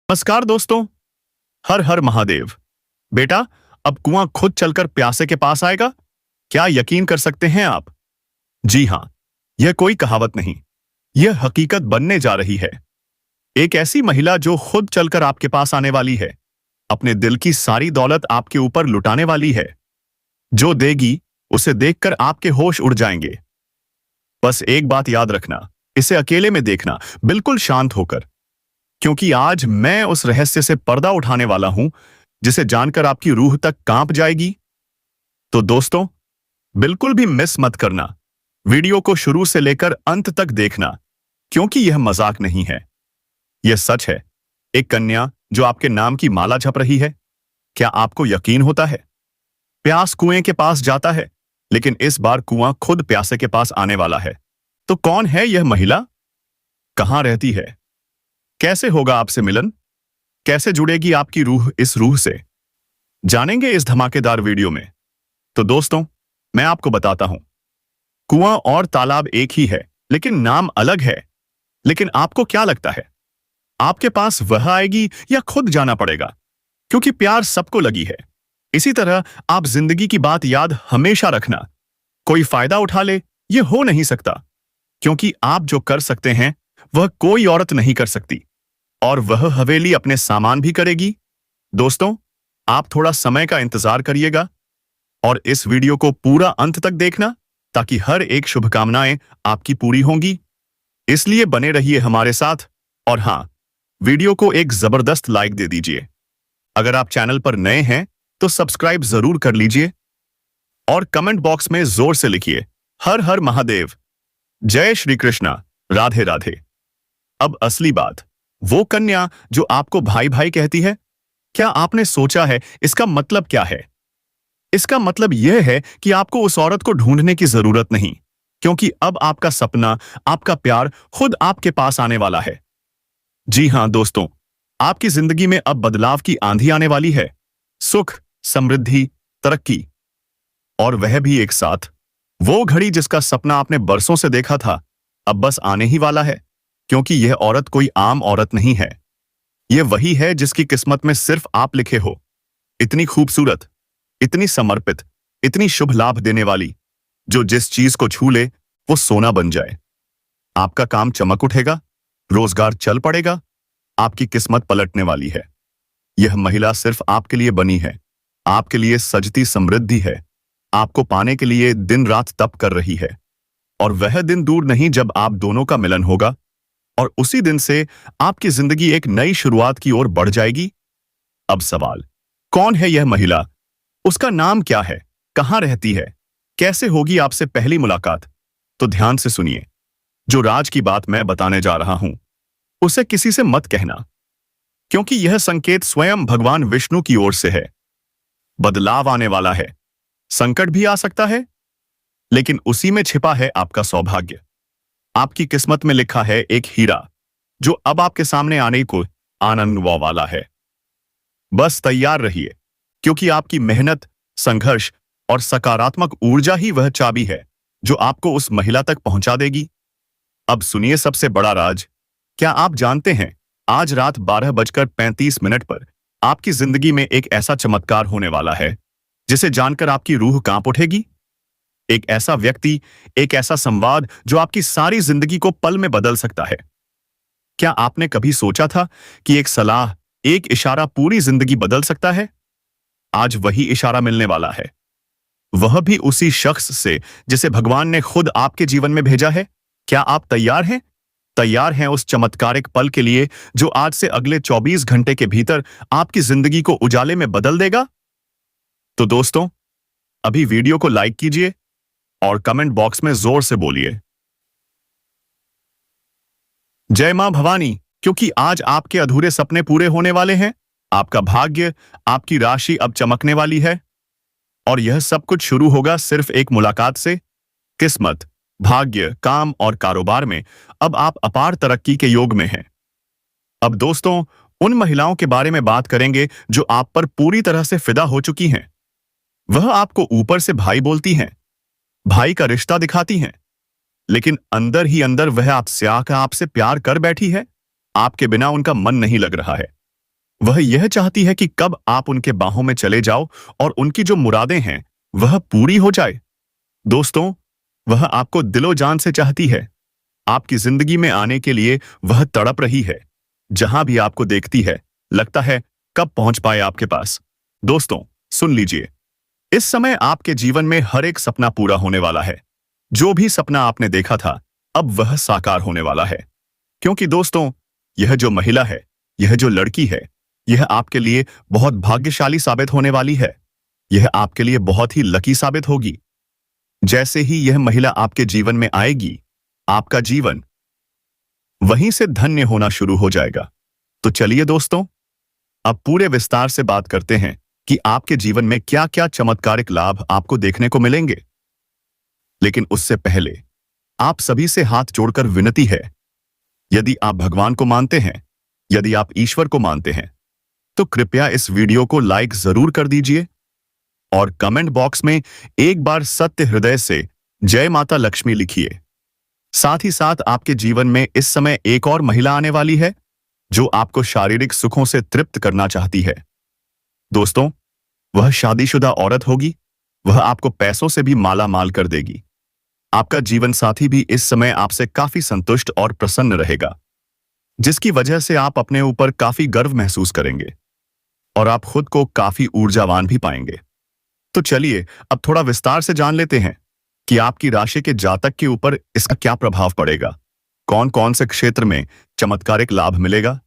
नमस्कार दोस्तों। हर हर महादेव। बेटा, अब कुआं खुद चलकर प्यासे के पास आएगा? क्या यकीन कर सकते हैं आप? जी हां, यह कोई कहावत नहीं, यह हकीकत बनने जा रही है। एक ऐसी महिला जो खुद चलकर आपके पास आने वाली है, अपने दिल की सारी दौलत आपके ऊपर लुटाने वाली है। जो देगी, उसे देखकर आपके होश उड़ जाएंगे। बस एक बात याद रखना, इसे अकेले में देखना, बिल्कुल शांत होकर, क्योंकि आज मैं उस रहस्य से पर्दा उठाने वाला हूं जिसे जानकर आपकी रूह तक कांप जाएगी। तो दोस्तों, बिल्कुल भी मिस मत करना। वीडियो को शुरू से लेकर अंत तक देखना, क्योंकि यह मजाक नहीं है, यह सच है। एक कन्या जो आपके नाम की माला जप रही है। क्या आपको यकीन होता है? प्यास कुएं के पास जाता है, लेकिन इस बार कुआं खुद प्यासे के पास आने वाला है। तो कौन है यह महिला? कहां रहती है? कैसे होगा आपसे मिलन? कैसे जुड़ेगी आपकी रूह इस रूह से? जानेंगे इस धमाकेदार वीडियो में। तो दोस्तों, मैं आपको बताता हूं, कुआं और तालाब एक ही है, लेकिन नाम अलग है। लेकिन आपको क्या लगता है, आपके पास वह आएगी या खुद जाना पड़ेगा? क्योंकि प्यार सबको लगी है। इसी तरह आप जिंदगी की बात याद हमेशा रखना। कोई फायदा उठा ले, यह हो नहीं सकता, क्योंकि आप जो कर सकते हैं वह कोई औरत नहीं कर सकती, और वह हवेली अपने सामान भी करेगी। दोस्तों, आप थोड़ा समय का इंतजार करिएगा और इस वीडियो को पूरा अंत तक देखना, ताकि हर एक शुभकामनाएं आपकी पूरी होंगी। इसलिए बने रहिए हमारे साथ। और हां, वीडियो को एक जबरदस्त लाइक दे दीजिए। अगर आप चैनल पर नए हैं तो सब्सक्राइब जरूर कर लीजिए और कमेंट बॉक्स में जोर से लिखिए, हर हर महादेव, जय श्री कृष्णा, राधे राधे। अब असली बात, वो कन्या जो आपको भाई भाई कहती है, क्या आपने सोचा है इसका मतलब क्या है? इसका मतलब यह है कि आपको उस औरत को ढूंढने की जरूरत नहीं, क्योंकि अब आपका सपना, आपका प्यार खुद आपके पास आने वाला है। जी हां दोस्तों, आपकी जिंदगी में अब बदलाव की आंधी आने वाली है। सुख, समृद्धि, तरक्की, और वह भी एक साथ। वो घड़ी जिसका सपना आपने बरसों से देखा था, अब बस आने ही वाला है, क्योंकि यह औरत कोई आम औरत नहीं है। यह वही है जिसकी किस्मत में सिर्फ आप लिखे हो। इतनी खूबसूरत, इतनी समर्पित, इतनी शुभ लाभ देने वाली, जो जिस चीज को छू ले वो सोना बन जाए। आपका काम चमक उठेगा, रोजगार चल पड़ेगा, आपकी किस्मत पलटने वाली है। यह महिला सिर्फ आपके लिए बनी है, आपके लिए सजती समृद्धि है, आपको पाने के लिए दिन रात तप कर रही है। और वह दिन दूर नहीं जब आप दोनों का मिलन होगा, और उसी दिन से आपकी जिंदगी एक नई शुरुआत की ओर बढ़ जाएगी। अब सवाल, कौन है यह महिला? उसका नाम क्या है? कहां रहती है? कैसे होगी आपसे पहली मुलाकात? तो ध्यान से सुनिए। जो राज की बात मैं बताने जा रहा हूं, उसे किसी से मत कहना, क्योंकि यह संकेत स्वयं भगवान विष्णु की ओर से है। बदलाव आने वाला है, संकट भी आ सकता है, लेकिन उसी में छिपा है आपका सौभाग्य। आपकी किस्मत में लिखा है एक हीरा, जो अब आपके सामने आने को आनंद वाला है। बस तैयार रहिए, क्योंकि आपकी मेहनत, संघर्ष और सकारात्मक ऊर्जा ही वह चाबी है जो आपको उस महिला तक पहुंचा देगी। अब सुनिए सबसे बड़ा राज। क्या आप जानते हैं, आज रात 12:35 पर आपकी जिंदगी में एक ऐसा चमत्कार होने वाला है जिसे जानकर आपकी रूह कांप उठेगी। एक ऐसा व्यक्ति, एक ऐसा संवाद जो आपकी सारी जिंदगी को पल में बदल सकता है। क्या आपने कभी सोचा था कि एक सलाह, एक इशारा पूरी जिंदगी बदल सकता है? आज वही इशारा मिलने वाला है, वह भी उसी शख्स से जिसे भगवान ने खुद आपके जीवन में भेजा है। क्या आप तैयार हैं? तैयार हैं उस चमत्कारिक पल के लिए जो आज से अगले 24 घंटे के भीतर आपकी जिंदगी को उजाले में बदल देगा? तो दोस्तों, अभी वीडियो को लाइक कीजिए और कमेंट बॉक्स में जोर से बोलिए, जय मां भवानी, क्योंकि आज आपके अधूरे सपने पूरे होने वाले हैं। आपका भाग्य, आपकी राशि अब चमकने वाली है, और यह सब कुछ शुरू होगा सिर्फ एक मुलाकात से। किस्मत, भाग्य, काम और कारोबार में अब आप अपार तरक्की के योग में हैं। अब दोस्तों, उन महिलाओं के बारे में बात करेंगे जो आप पर पूरी तरह से फिदा हो चुकी हैं। वह आपको ऊपर से भाई बोलती हैं, भाई का रिश्ता दिखाती हैं, लेकिन अंदर ही अंदर वह आपसे प्यार कर बैठी है। आपके बिना उनका मन नहीं लग रहा है। वह यह चाहती है कि कब आप उनके बाहों में चले जाओ और उनकी जो मुरादें हैं वह पूरी हो जाए। दोस्तों, वह आपको दिलो जान से चाहती है। आपकी जिंदगी में आने के लिए वह तड़प रही है। जहां भी आपको देखती है लगता है कब पहुंच पाए आपके पास। दोस्तों, सुन लीजिए, इस समय आपके जीवन में हर एक सपना पूरा होने वाला है। जो भी सपना आपने देखा था अब वह साकार होने वाला है। क्योंकि दोस्तों, यह जो महिला है, यह जो लड़की है, यह आपके लिए बहुत भाग्यशाली साबित होने वाली है। यह आपके लिए बहुत ही लकी साबित होगी। जैसे ही यह महिला आपके जीवन में आएगी, आपका जीवन वहीं से धन्य होना शुरू हो जाएगा। तो चलिए दोस्तों, अब पूरे विस्तार से बात करते हैं कि आपके जीवन में क्या क्या चमत्कारिक लाभ आपको देखने को मिलेंगे। लेकिन उससे पहले आप सभी से हाथ जोड़कर विनती है, यदि आप भगवान को मानते हैं, यदि आप ईश्वर को मानते हैं, तो कृपया इस वीडियो को लाइक जरूर कर दीजिए और कमेंट बॉक्स में एक बार सत्य हृदय से जय माता लक्ष्मी लिखिए। साथ ही साथ आपके जीवन में इस समय एक और महिला आने वाली है जो आपको शारीरिक सुखों से तृप्त करना चाहती है। दोस्तों, वह शादीशुदा औरत होगी। वह आपको पैसों से भी माला माल कर देगी। आपका जीवन साथी भी इस समय आपसे काफी संतुष्ट और प्रसन्न रहेगा, जिसकी वजह से आप अपने ऊपर काफी गर्व महसूस करेंगे और आप खुद को काफी ऊर्जावान भी पाएंगे। तो चलिए अब थोड़ा विस्तार से जान लेते हैं कि आपकी राशि के जातक के ऊपर इसका क्या प्रभाव पड़ेगा, कौन कौन से क्षेत्र में चमत्कारिक लाभ मिलेगा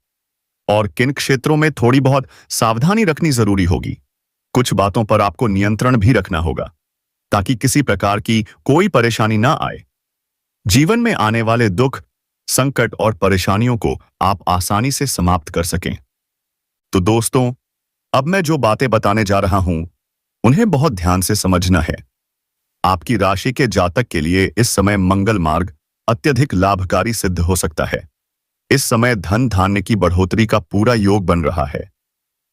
और किन क्षेत्रों में थोड़ी बहुत सावधानी रखनी जरूरी होगी। कुछ बातों पर आपको नियंत्रण भी रखना होगा ताकि किसी प्रकार की कोई परेशानी ना आए। जीवन में आने वाले दुख, संकट और परेशानियों को आप आसानी से समाप्त कर सकें। तो दोस्तों, अब मैं जो बातें बताने जा रहा हूं उन्हें बहुत ध्यान से समझना है। आपकी राशि के जातक के लिए इस समय मंगल मार्ग अत्यधिक लाभकारी सिद्ध हो सकता है। इस समय धन धान्य की बढ़ोतरी का पूरा योग बन रहा है।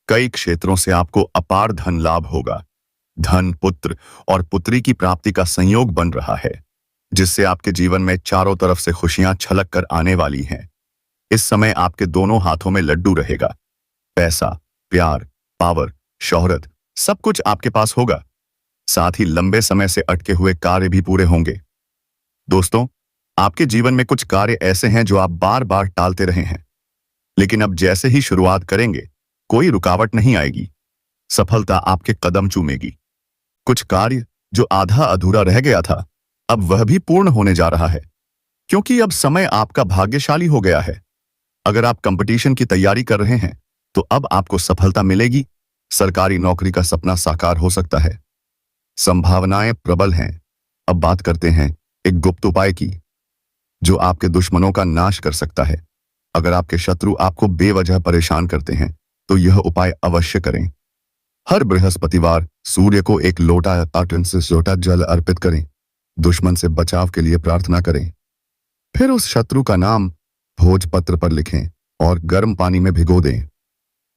कई क्षेत्रों से आपको अपार धन लाभ होगा। धन, पुत्र और पुत्री की प्राप्ति का संयोग बन रहा है, जिससे आपके जीवन में चारों तरफ से खुशियां छलक कर आने वाली हैं। इस समय आपके दोनों हाथों में लड्डू रहेगा। पैसा, प्यार, पावर, शोहरत सब कुछ आपके पास होगा। साथ ही लंबे समय से अटके हुए कार्य भी पूरे होंगे। दोस्तों, आपके जीवन में कुछ कार्य ऐसे हैं जो आप बार बार टालते रहे हैं, लेकिन अब जैसे ही शुरुआत करेंगे कोई रुकावट नहीं आएगी। सफलता आपके कदम चूमेगी। कुछ कार्य जो आधा अधूरा रह गया था अब वह भी पूर्ण होने जा रहा है, क्योंकि अब समय आपका भाग्यशाली हो गया है। अगर आप कंपटीशन की तैयारी कर रहे हैं तो अब आपको सफलता मिलेगी। सरकारी नौकरी का सपना साकार हो सकता है। संभावनाएं प्रबल हैं। अब बात करते हैं एक गुप्त उपाय की, जो आपके दुश्मनों का नाश कर सकता है। अगर आपके शत्रु आपको बेवजह परेशान करते हैं तो यह उपाय अवश्य करें। हर बृहस्पतिवार सूर्य को एक लोटा जल अर्पित करें। दुश्मन से बचाव के लिए प्रार्थना करें। फिर उस शत्रु का नाम भोजपत्र पर लिखें और गर्म पानी में भिगो दें।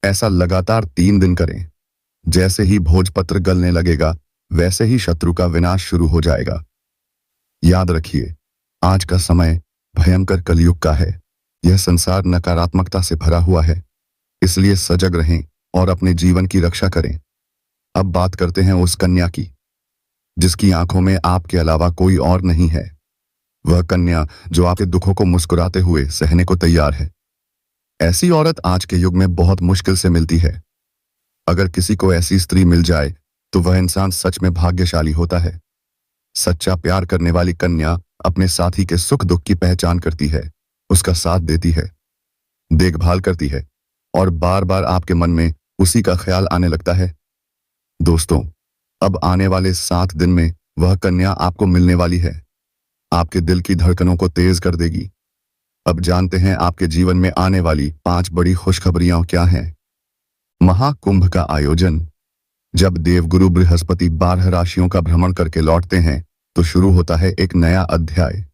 ऐसा लगातार 3 दिन करें। जैसे ही भोजपत्र गलने लगेगा वैसे ही शत्रु का विनाश शुरू हो जाएगा। याद रखिए, आज का समय भयंकर कलयुग का है। यह संसार नकारात्मकता से भरा हुआ है, इसलिए सजग रहें और अपने जीवन की रक्षा करें। अब बात करते हैं उस कन्या की, जिसकी आंखों में आपके अलावा कोई और नहीं है। वह कन्या जो आपके दुखों को मुस्कुराते हुए सहने को तैयार है। ऐसी औरत आज के युग में बहुत मुश्किल से मिलती है। अगर किसी को ऐसी स्त्री मिल जाए तो वह इंसान सच में भाग्यशाली होता है। सच्चा प्यार करने वाली कन्या अपने साथी के सुख दुख की पहचान करती है, उसका साथ देती है, देखभाल करती है और बार बार आपके मन में उसी का ख्याल आने लगता है। दोस्तों, अब आने वाले 7 दिन में वह कन्या आपको मिलने वाली है। आपके दिल की धड़कनों को तेज कर देगी। अब जानते हैं आपके जीवन में आने वाली 5 बड़ी खुशखबरियां क्या हैं। महाकुंभ का आयोजन। जब देवगुरु बृहस्पति 12 राशियों का भ्रमण करके लौटते हैं तो शुरू होता है एक नया अध्याय।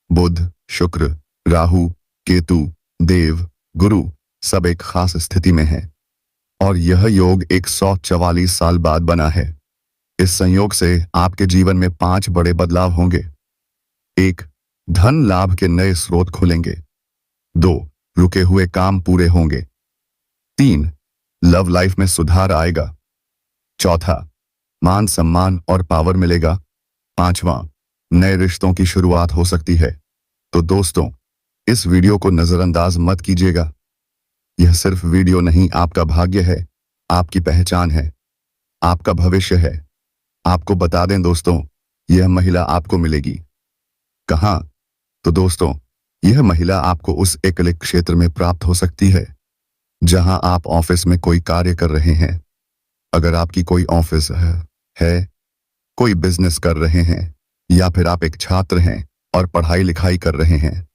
बुध, शुक्र, राहु, केतु, देव, गुरु सब एक खास स्थिति में हैं और यह योग 144 साल बाद बना है। इस संयोग से आपके जीवन में 5 बड़े बदलाव होंगे। 1. धन लाभ के नए स्रोत खुलेंगे। 2. रुके हुए काम पूरे होंगे। 3. लव लाइफ में सुधार आएगा। चौथा, मान सम्मान और पावर मिलेगा। पांचवा, नए रिश्तों की शुरुआत हो सकती है। तो दोस्तों, इस वीडियो को नजरअंदाज मत कीजिएगा। यह सिर्फ वीडियो नहीं, आपका भाग्य है, आपकी पहचान है, आपका भविष्य है। आपको बता दें दोस्तों, यह महिला आपको मिलेगी। कहाँ? तो दोस्तों, यह महिला आपको उस एकल क्षेत्र में प्राप्त हो सकती है जहां आप ऑफिस में कोई कार्य कर रहे हैं। अगर आपकी कोई ऑफिस है, कोई बिजनेस कर रहे हैं, या फिर आप एक छात्र हैं और पढ़ाई लिखाई कर रहे हैं,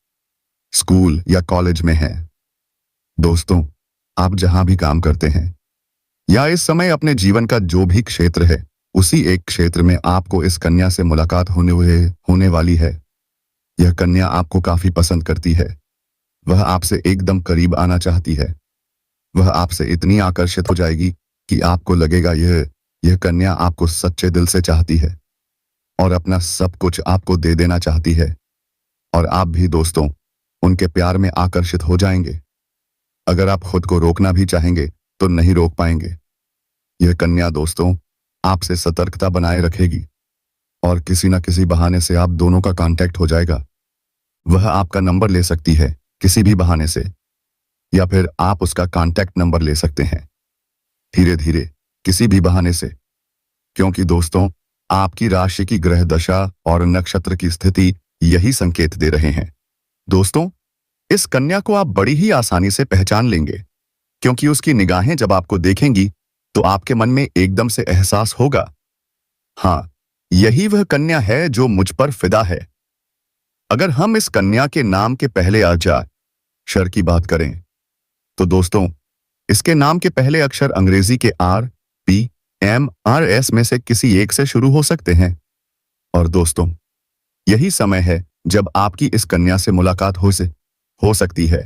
स्कूल या कॉलेज में हैं। दोस्तों, आप जहां भी काम करते हैं या इस समय अपने जीवन का जो भी क्षेत्र है, उसी एक क्षेत्र में आपको इस कन्या से मुलाकात होने वाली है। यह कन्या आपको काफी पसंद करती है। वह आपसे एकदम करीब आना चाहती है। वह आपसे इतनी आकर्षित हो जाएगी कि आपको लगेगा यह कन्या आपको सच्चे दिल से चाहती है और अपना सब कुछ आपको दे देना चाहती है। और आप भी दोस्तों उनके प्यार में आकर्षित हो जाएंगे। अगर आप खुद को रोकना भी चाहेंगे तो नहीं रोक पाएंगे। यह कन्या दोस्तों आपसे सतर्कता बनाए रखेगी और किसी न किसी बहाने से आप दोनों का कांटेक्ट हो जाएगा। वह आपका नंबर ले सकती है किसी भी बहाने से, या फिर आप उसका कांटेक्ट नंबर ले सकते हैं धीरे धीरे किसी भी बहाने से। क्योंकि दोस्तों, आपकी राशि की ग्रह दशा और नक्षत्र की स्थिति यही संकेत दे रहे हैं। दोस्तों, इस कन्या को आप बड़ी ही आसानी से पहचान लेंगे, क्योंकि उसकी निगाहें जब आपको देखेंगी तो आपके मन में एकदम से एहसास होगा, हाँ, यही वह कन्या है जो मुझ पर फिदा है। अगर हम इस कन्या के नाम के पहले अक्षर की बात करें तो दोस्तों, इसके नाम के पहले अक्षर अंग्रेजी के R, P, M, R, S में से किसी एक से शुरू हो सकते हैं। और दोस्तों, यही समय है जब आपकी इस कन्या से मुलाकात हो सकती है।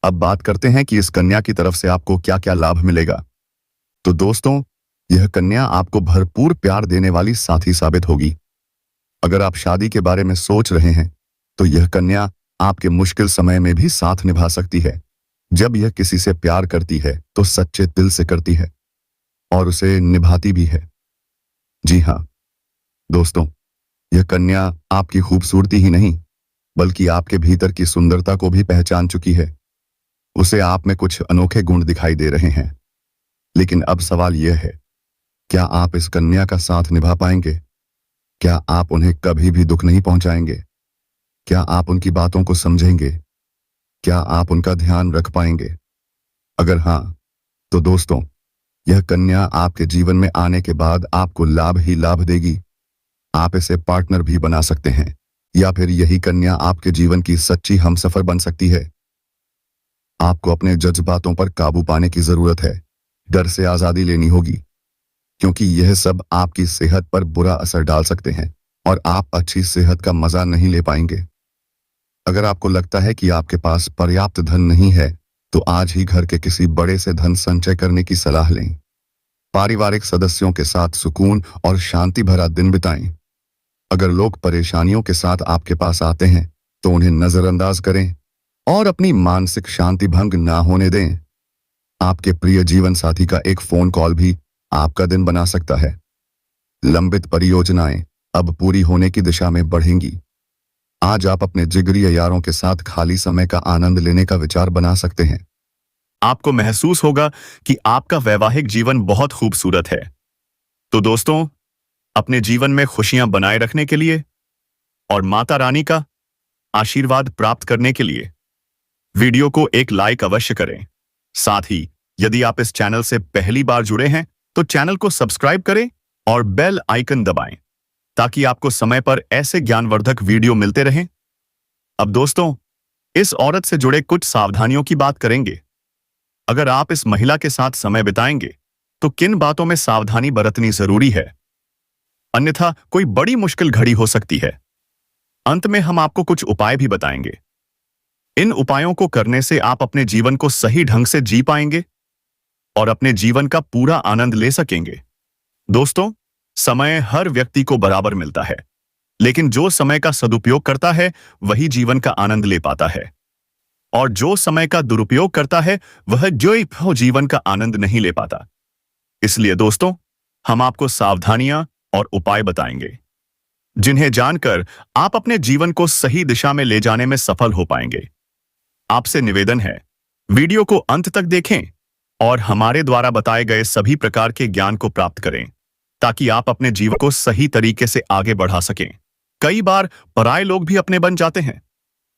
अब बात करते हैं कि इस कन्या की तरफ से आपको क्या क्या लाभ मिलेगा। तो दोस्तों, यह कन्या आपको भरपूर प्यार देने वाली साथी साबित होगी। अगर आप शादी के बारे में सोच रहे हैं तो यह कन्या आपके मुश्किल समय में भी साथ निभा सकती है। जब यह किसी से प्यार करती है तो सच्चे दिल से करती है और उसे निभाती भी है। जी हाँ दोस्तों, यह कन्या आपकी खूबसूरती ही नहीं बल्कि आपके भीतर की सुंदरता को भी पहचान चुकी है। उसे आप में कुछ अनोखे गुण दिखाई दे रहे हैं। लेकिन अब सवाल यह है, क्या आप इस कन्या का साथ निभा पाएंगे? क्या आप उन्हें कभी भी दुख नहीं पहुंचाएंगे? क्या आप उनकी बातों को समझेंगे? क्या आप उनका ध्यान रख पाएंगे? अगर हाँ, तो दोस्तों, यह कन्या आपके जीवन में आने के बाद आपको लाभ ही लाभ देगी। आप इसे पार्टनर भी बना सकते हैं, या फिर यही कन्या आपके जीवन की सच्ची हमसफर बन सकती है। आपको अपने जज्बातों पर काबू पाने की जरूरत है। डर से आजादी लेनी होगी, क्योंकि यह सब आपकी सेहत पर बुरा असर डाल सकते हैं और आप अच्छी सेहत का मजा नहीं ले पाएंगे। अगर आपको लगता है कि आपके पास पर्याप्त धन नहीं है तो आज ही घर के किसी बड़े से धन संचय करने की सलाह लें। पारिवारिक सदस्यों के साथ सुकून और शांति भरा दिन बिताएं। अगर लोग परेशानियों के साथ आपके पास आते हैं तो उन्हें नजरअंदाज करें और अपनी मानसिक शांति भंग ना होने दें। आपके प्रिय जीवन साथी का एक फोन कॉल भी आपका दिन बना सकता है। लंबित परियोजनाएं अब पूरी होने की दिशा में बढ़ेंगी। आज आप अपने जिगरी यारों के साथ खाली समय का आनंद लेने का विचार बना सकते हैं। आपको महसूस होगा कि आपका वैवाहिक जीवन बहुत खूबसूरत है। तो दोस्तों, अपने जीवन में खुशियां बनाए रखने के लिए और माता रानी का आशीर्वाद प्राप्त करने के लिए वीडियो को एक लाइक अवश्य करें। साथ ही यदि आप इस चैनल से पहली बार जुड़े हैं तो चैनल को सब्सक्राइब करें और बेल आइकन दबाएं ताकि आपको समय पर ऐसे ज्ञानवर्धक वीडियो मिलते रहें। अब दोस्तों, इस औरत से जुड़े कुछ सावधानियों की बात करेंगे। अगर आप इस महिला के साथ समय बिताएंगे तो किन बातों में सावधानी बरतनी जरूरी है, अन्यथा कोई बड़ी मुश्किल घड़ी हो सकती है। अंत में हम आपको कुछ उपाय भी बताएंगे। इन उपायों को करने से आप अपने जीवन को सही ढंग से जी पाएंगे और अपने जीवन का पूरा आनंद ले सकेंगे। दोस्तों, समय हर व्यक्ति को बराबर मिलता है, लेकिन जो समय का सदुपयोग करता है वही जीवन का आनंद ले पाता है। और जो समय का दुरुपयोग करता है वह जो जीवन का आनंद नहीं ले पाता। इसलिए दोस्तों, हम आपको सावधानियां और उपाय बताएंगे जिन्हें जानकर आप अपने जीवन को सही दिशा में ले जाने में सफल हो पाएंगे। आपसे निवेदन है, वीडियो को अंत तक देखें और हमारे द्वारा बताए गए सभी प्रकार के ज्ञान को प्राप्त करें ताकि आप अपने जीवन को सही तरीके से आगे बढ़ा सकें। कई बार पराये लोग भी अपने बन जाते हैं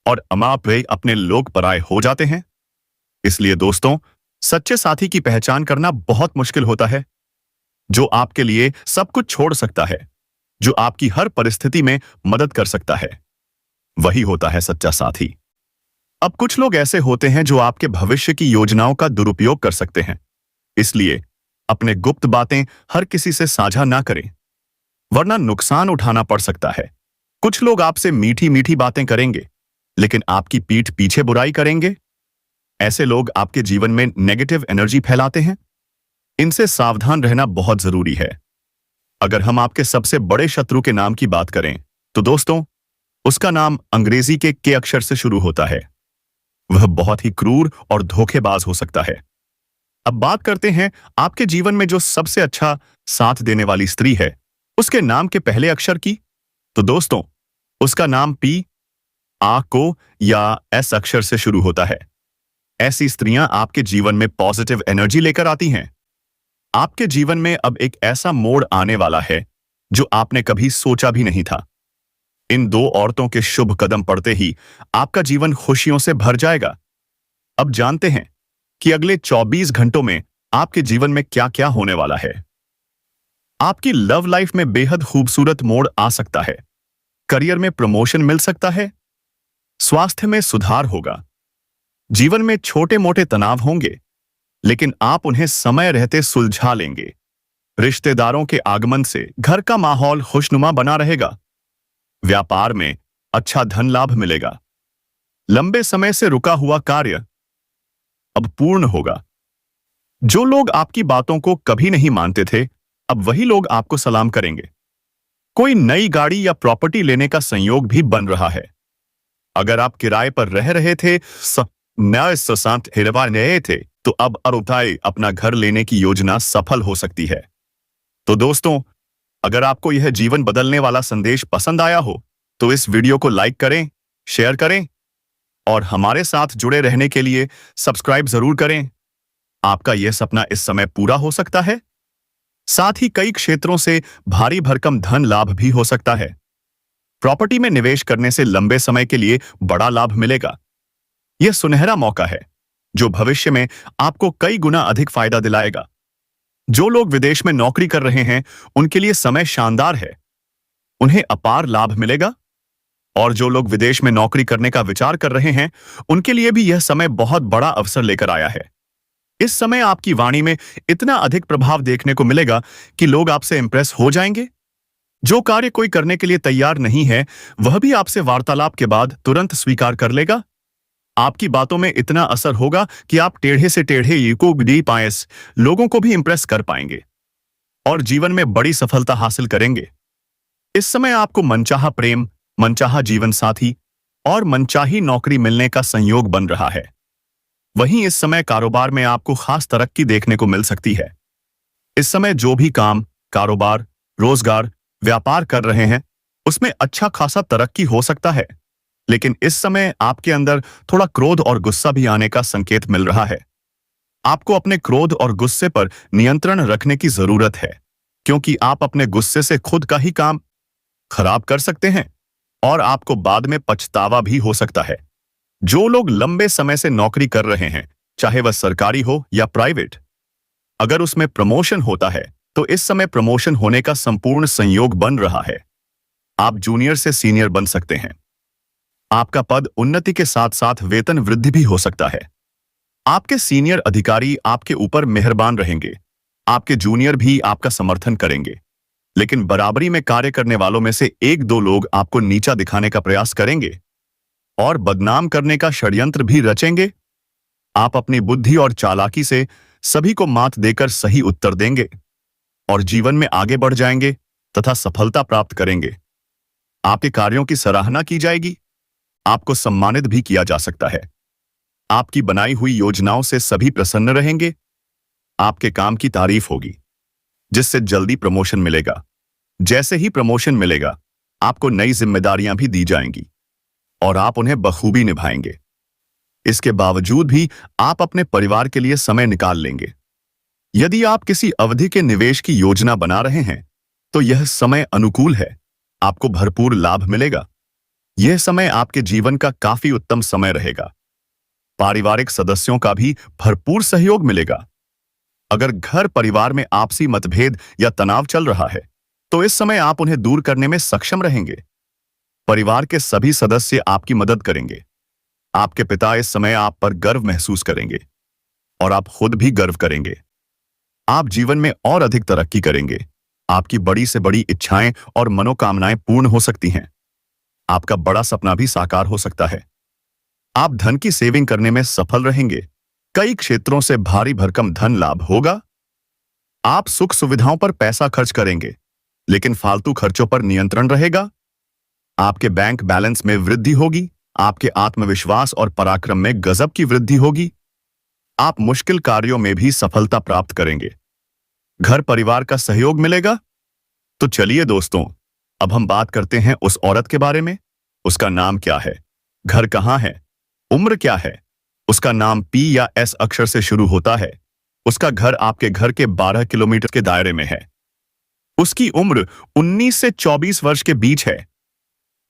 और अमाप वे अपने लोग पराये हो जाते हैं। इसलिए दोस्तों, सच्चे साथी की पहचान करना बहुत मुश्किल होता है, जो आपके लिए सब कुछ छोड़ सकता है, जो आपकी हर परिस्थिति में मदद कर सकता है। वही होता है सच्चा साथी। अब कुछ लोग ऐसे होते हैं जो आपके भविष्य की योजनाओं का दुरुपयोग कर सकते हैं। इसलिए अपने गुप्त बातें हर किसी से साझा ना करें, वरना नुकसान उठाना पड़ सकता है। कुछ लोग आपसे मीठी मीठी बातें करेंगे, लेकिन आपकी पीठ पीछे बुराई करेंगे। ऐसे लोग आपके जीवन में नेगेटिव एनर्जी फैलाते हैं। इनसे सावधान रहना बहुत जरूरी है। अगर हम आपके सबसे बड़े शत्रु के नाम की बात करें, तो दोस्तों, उसका नाम अंग्रेजी के अक्षर से शुरू होता है। वह बहुत ही क्रूर और धोखेबाज हो सकता है। अब बात करते हैं आपके जीवन में जो सबसे अच्छा साथ देने वाली स्त्री है, उसके नाम के पहले अक्षर की। तो दोस्तों, उसका नाम पी, आ को या एस अक्षर से शुरू होता है। ऐसी स्त्रियां आपके जीवन में पॉजिटिव एनर्जी लेकर आती हैं। आपके जीवन में अब एक ऐसा मोड़ आने वाला है जो आपने कभी सोचा भी नहीं था। इन दो औरतों के शुभ कदम पड़ते ही आपका जीवन खुशियों से भर जाएगा। अब जानते हैं कि अगले 24 घंटों में आपके जीवन में क्या क्या होने वाला है। आपकी लव लाइफ में बेहद खूबसूरत मोड़ आ सकता है। करियर में प्रमोशन मिल सकता है। स्वास्थ्य में सुधार होगा। जीवन में छोटे मोटे तनाव होंगे, लेकिन आप उन्हें समय रहते सुलझा लेंगे। रिश्तेदारों के आगमन से घर का माहौल खुशनुमा बना रहेगा। व्यापार में अच्छा धन लाभ मिलेगा। लंबे समय से रुका हुआ कार्य अब पूर्ण होगा। जो लोग आपकी बातों को कभी नहीं मानते थे, अब वही लोग आपको सलाम करेंगे। कोई नई गाड़ी या प्रॉपर्टी लेने का संयोग भी बन रहा है। अगर आप किराए पर रह रहे थे, तो अब अरुताई अपना घर लेने की योजना सफल हो सकती है। तो दोस्तों, अगर आपको यह जीवन बदलने वाला संदेश पसंद आया हो, तो इस वीडियो को लाइक करें, शेयर करें और हमारे साथ जुड़े रहने के लिए सब्सक्राइब जरूर करें। आपका यह सपना इस समय पूरा हो सकता है। साथ ही कई क्षेत्रों से भारी भरकम धन लाभ भी हो सकता है। प्रॉपर्टी में निवेश करने से लंबे समय के लिए बड़ा लाभ मिलेगा। यह सुनहरा मौका है जो भविष्य में आपको कई गुना अधिक फायदा दिलाएगा। जो लोग विदेश में नौकरी कर रहे हैं, उनके लिए समय शानदार है। उन्हें अपार लाभ मिलेगा। और जो लोग विदेश में नौकरी करने का विचार कर रहे हैं, उनके लिए भी यह समय बहुत बड़ा अवसर लेकर आया है। इस समय आपकी वाणी में इतना अधिक प्रभाव देखने को मिलेगा कि लोग आपसे इंप्रेस हो जाएंगे। जो कार्य कोई करने के लिए तैयार नहीं है, वह भी आपसे वार्तालाप के बाद तुरंत स्वीकार कर लेगा। आपकी बातों में इतना असर होगा कि आप टेढ़े से टेढ़े लोगों को भी इंप्रेस कर पाएंगे और जीवन में बड़ी सफलता हासिल करेंगे। इस समय आपको मनचाहा प्रेम, मनचाहा जीवन साथी और मनचाही नौकरी मिलने का संयोग बन रहा है। वहीं इस समय कारोबार में आपको खास तरक्की देखने को मिल सकती है। इस समय जो भी काम, कारोबार, रोजगार, व्यापार कर रहे हैं, उसमें अच्छा खासा तरक्की हो सकता है। लेकिन इस समय आपके अंदर थोड़ा क्रोध और गुस्सा भी आने का संकेत मिल रहा है। आपको अपने क्रोध और गुस्से पर नियंत्रण रखने की जरूरत है, क्योंकि आप अपने गुस्से से खुद का ही काम खराब कर सकते हैं और आपको बाद में पछतावा भी हो सकता है। जो लोग लंबे समय से नौकरी कर रहे हैं, चाहे वह सरकारी हो या प्राइवेट, अगर उसमें प्रमोशन होता है तो इस समय प्रमोशन होने का संपूर्ण संयोग बन रहा है। आप जूनियर से सीनियर बन सकते हैं। आपका पद उन्नति के साथ साथ वेतन वृद्धि भी हो सकता है। आपके सीनियर अधिकारी आपके ऊपर मेहरबान रहेंगे। आपके जूनियर भी आपका समर्थन करेंगे। लेकिन बराबरी में कार्य करने वालों में से एक दो लोग आपको नीचा दिखाने का प्रयास करेंगे और बदनाम करने का षड्यंत्र भी रचेंगे। आप अपनी बुद्धि और चालाकी से सभी को मात देकर सही उत्तर देंगे और जीवन में आगे बढ़ जाएंगे तथा सफलता प्राप्त करेंगे। आपके कार्यों की सराहना की जाएगी। आपको सम्मानित भी किया जा सकता है। आपकी बनाई हुई योजनाओं से सभी प्रसन्न रहेंगे। आपके काम की तारीफ होगी, जिससे जल्दी प्रमोशन मिलेगा। जैसे ही प्रमोशन मिलेगा, आपको नई जिम्मेदारियां भी दी जाएंगी और आप उन्हें बखूबी निभाएंगे। इसके बावजूद भी आप अपने परिवार के लिए समय निकाल लेंगे। यदि आप किसी अवधि के निवेश की योजना बना रहे हैं, तो यह समय अनुकूल है। आपको भरपूर लाभ मिलेगा। यह समय आपके जीवन का काफी उत्तम समय रहेगा। पारिवारिक सदस्यों का भी भरपूर सहयोग मिलेगा। अगर घर परिवार में आपसी मतभेद या तनाव चल रहा है, तो इस समय आप उन्हें दूर करने में सक्षम रहेंगे। परिवार के सभी सदस्य आपकी मदद करेंगे। आपके पिता इस समय आप पर गर्व महसूस करेंगे और आप खुद भी गर्व करेंगे। आप जीवन में और अधिक तरक्की करेंगे। आपकी बड़ी से बड़ी इच्छाएं और मनोकामनाएं पूर्ण हो सकती हैं। आपका बड़ा सपना भी साकार हो सकता है। आप धन की सेविंग करने में सफल रहेंगे। कई क्षेत्रों से भारी भरकम धन लाभ होगा। आप सुख सुविधाओं पर पैसा खर्च करेंगे, लेकिन फालतू खर्चों पर नियंत्रण रहेगा। आपके बैंक बैलेंस में वृद्धि होगी। आपके आत्मविश्वास और पराक्रम में गजब की वृद्धि होगी। आप मुश्किल कार्यों में भी सफलता प्राप्त करेंगे। घर परिवार का सहयोग मिलेगा। तो चलिए दोस्तों, अब हम बात करते हैं उस औरत के बारे में। उसका नाम क्या है, घर कहां है, उम्र क्या है। उसका नाम पी या एस अक्षर से शुरू होता है। उसका घर आपके घर के 12 किलोमीटर के दायरे में है। उसकी उम्र 19 से 24 वर्ष के बीच है।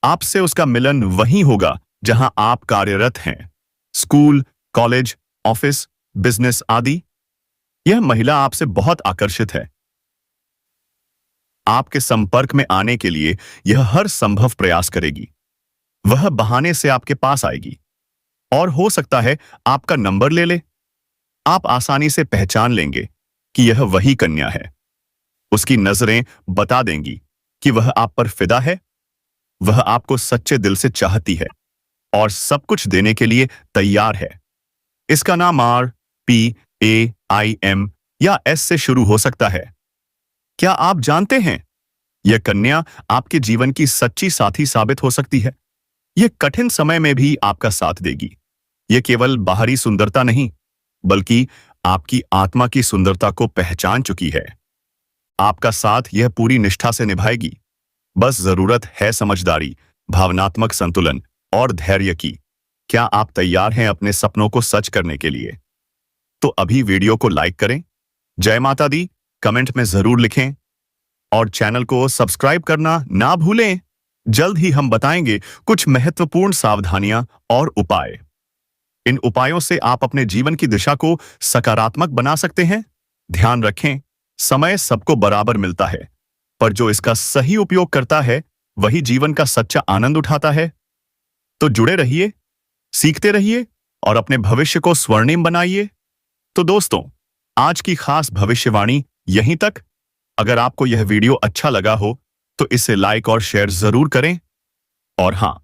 आपसे उसका मिलन वहीं होगा जहां आप कार्यरत हैं, स्कूल, कॉलेज, ऑफिस, बिजनेस आदि। यह महिला आपसे बहुत आकर्षित है। आपके संपर्क में आने के लिए यह हर संभव प्रयास करेगी। वह बहाने से आपके पास आएगी और हो सकता है आपका नंबर ले ले। आप आसानी से पहचान लेंगे कि यह वही कन्या है। उसकी नजरें बता देंगी कि वह आप पर फिदा है। वह आपको सच्चे दिल से चाहती है और सब कुछ देने के लिए तैयार है। इसका नाम R, P, A, I, M या एस से शुरू हो सकता है। क्या आप जानते हैं, यह कन्या आपके जीवन की सच्ची साथी साबित हो सकती है। यह कठिन समय में भी आपका साथ देगी। यह केवल बाहरी सुंदरता नहीं, बल्कि आपकी आत्मा की सुंदरता को पहचान चुकी है। आपका साथ यह पूरी निष्ठा से निभाएगी। बस जरूरत है समझदारी, भावनात्मक संतुलन और धैर्य की। क्या आप तैयार हैं अपने सपनों को सच करने के लिए? तो अभी वीडियो को लाइक करें, जय माता दी कमेंट में जरूर लिखें और चैनल को सब्सक्राइब करना ना भूलें। जल्द ही हम बताएंगे कुछ महत्वपूर्ण सावधानियां और उपाय। इन उपायों से आप अपने जीवन की दिशा को सकारात्मक बना सकते हैं। ध्यान रखें, समय सबको बराबर मिलता है, पर जो इसका सही उपयोग करता है, वही जीवन का सच्चा आनंद उठाता है। तो जुड़े रहिए, सीखते रहिए और अपने भविष्य को स्वर्णिम बनाइए। तो दोस्तों, आज की खास भविष्यवाणी यहीं तक। अगर आपको यह वीडियो अच्छा लगा हो, तो इसे लाइक और शेयर जरूर करें। और हां,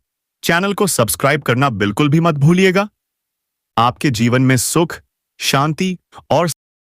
चैनल को सब्सक्राइब करना बिल्कुल भी मत भूलिएगा। आपके जीवन में सुख, शांति और